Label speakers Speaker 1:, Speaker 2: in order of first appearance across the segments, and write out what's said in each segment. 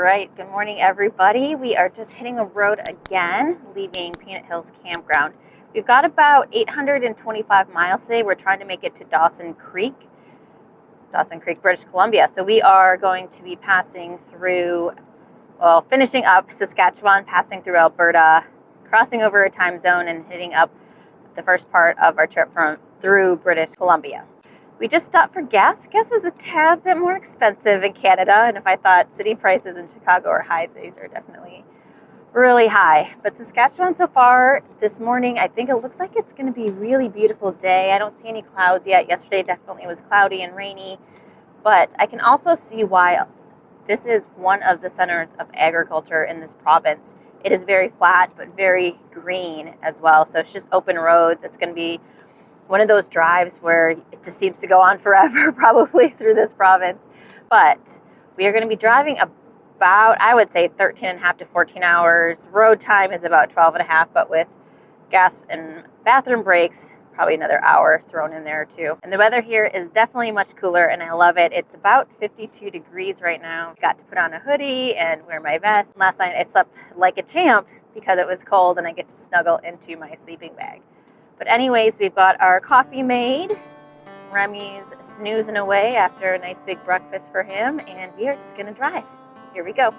Speaker 1: right, good morning everybody. We are just hitting a road again, leaving Peanut Hills Campground. We've got about 825 miles today. We're trying to make it to Dawson Creek, British Columbia. So we are going to be passing through, well, finishing up Saskatchewan, passing through Alberta, crossing over a time zone and hitting up the first part of our trip through British Columbia. We just stopped for gas. Gas is a tad bit more expensive in Canada, and if I thought city prices in Chicago are high, these are definitely really high. But Saskatchewan so far this morning, I think it looks like it's going to be a really beautiful day. I don't see any clouds yet. Yesterday definitely was cloudy and rainy, but I can also see why this is one of the centers of agriculture in this province. It is very flat, but very green as well. So it's just open roads. It's going to be one of those drives where it just seems to go on forever, probably through this province. But we are going to be driving about, I would say, 13 and a half to 14 hours. Road time is about 12 and a half, but with gas and bathroom breaks, probably another hour thrown in there too. And the weather here is definitely much cooler, and I love it. It's about 52 degrees right now. Got to put on a hoodie and wear my vest. Last night I slept like a champ because it was cold, and I get to snuggle into my sleeping bag. But anyways, we've got our coffee made. Remy's snoozing away after a nice big breakfast for him, and we are just gonna drive. Here we go.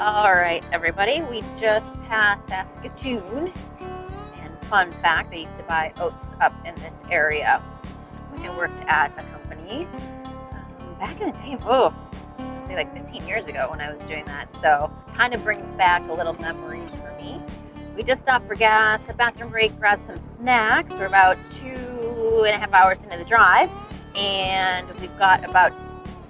Speaker 1: All right, everybody, we just passed Saskatchewan, and fun fact, I used to buy oats up in this area when I worked at a company back in the day. Oh, I was gonna say like 15 years ago when I was doing that, so kind of brings back a little memories for me. We just stopped for gas, a bathroom break, grabbed some snacks. We're about 2.5 hours into the drive, and we've got about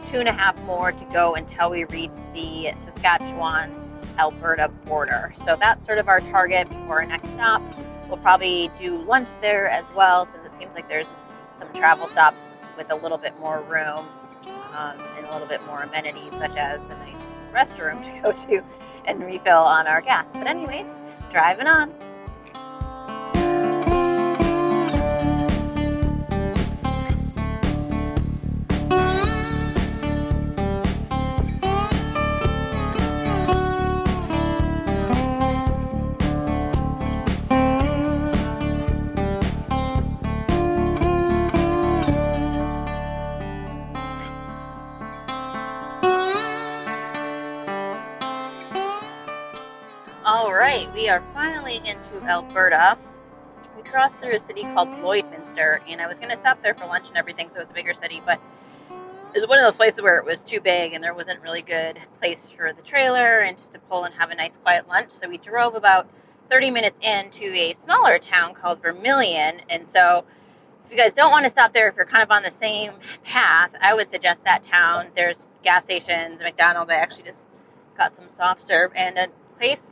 Speaker 1: 2.5 more to go until we reach the Saskatchewan-Alberta border. So that's sort of our target before our next stop. We'll probably do lunch there as well, since it seems like there's some travel stops with a little bit more room and a little bit more amenities, such as a nice restroom to go to and refill on our gas. But anyways, driving on. All right, we are finally into Alberta. We crossed through a city called Lloydminster, and I was going to stop there for lunch and everything, so it's a bigger city, but it was one of those places where it was too big and there wasn't really good place for the trailer and just to pull and have a nice quiet lunch. So we drove about 30 minutes into a smaller town called Vermilion. And so if you guys don't want to stop there, if you're kind of on the same path, I would suggest that town. There's gas stations, McDonald's. I actually just got some soft serve, and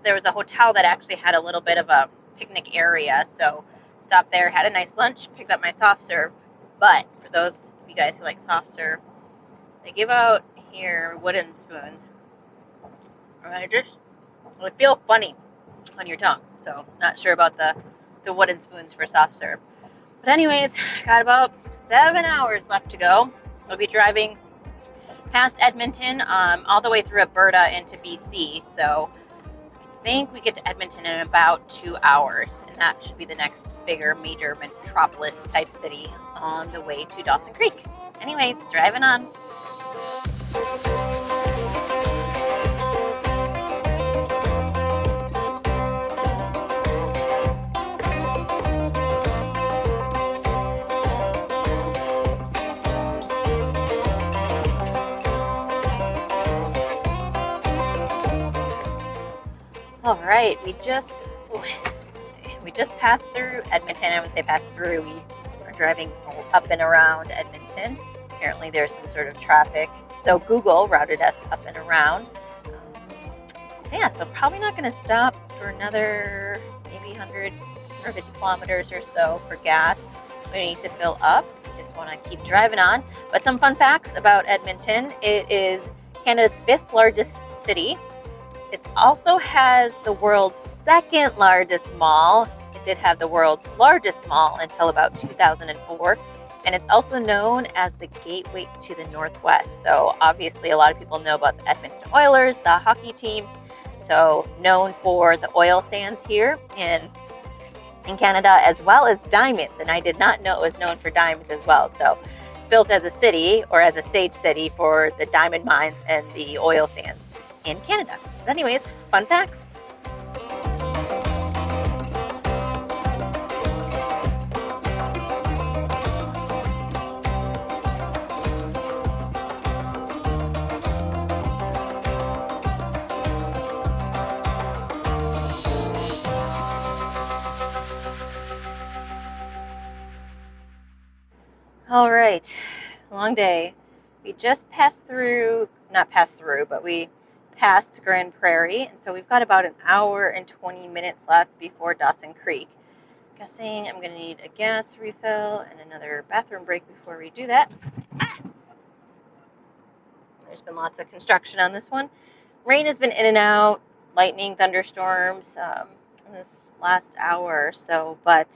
Speaker 1: there was a hotel that actually had a little bit of a picnic area, so stopped there, had a nice lunch, picked up my soft serve. But for those of you guys who like soft serve, they give out here wooden spoons. It feels funny on your tongue, so not sure about the wooden spoons for soft serve. But anyways, got about 7 hours left to go. We'll be driving past Edmonton, all the way through Alberta into BC, so I think we get to Edmonton in about 2 hours, and that should be the next bigger major metropolis type city on the way to Dawson Creek. Anyways, driving on. All right, we just passed through Edmonton. I would say passed through. We are driving up and around Edmonton. Apparently there's some sort of traffic. So Google routed us up and around. Yeah, so probably not going to stop for another maybe 150 kilometers or so for gas. We need to fill up. We just want to keep driving on. But some fun facts about Edmonton. It is Canada's 5th largest city. It also has the world's 2nd largest mall. It did have the world's largest mall until about 2004. And it's also known as the gateway to the Northwest. So obviously a lot of people know about the Edmonton Oilers, the hockey team. So known for the oil sands here in Canada, as well as diamonds. And I did not know it was known for diamonds as well. So built as a city, or as a stage city, for the diamond mines and the oil sands in Canada. But anyways, fun facts. All right, long day. We just passed through, but we passed Grand Prairie, and so we've got about an hour and 20 minutes left before Dawson Creek. Guessing I'm going to need a gas refill and another bathroom break before we do that. There's been lots of construction on this one. Rain has been in and out, lightning, thunderstorms in this last hour or so, but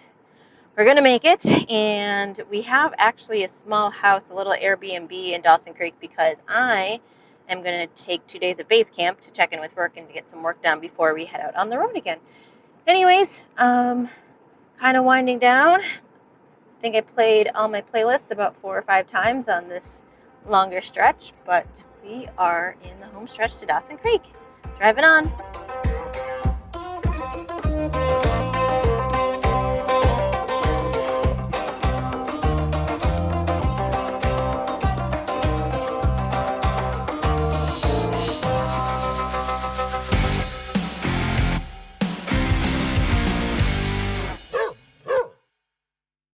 Speaker 1: we're going to make it. And we have actually a small house, a little Airbnb in Dawson Creek, because I am going to take 2 days of base camp to check in with work and to get some work done before we head out on the road again. Anyways, kind of winding down. I think I played all my playlists about 4 or 5 times on this longer stretch, but we are in the home stretch to Dawson Creek. Driving on.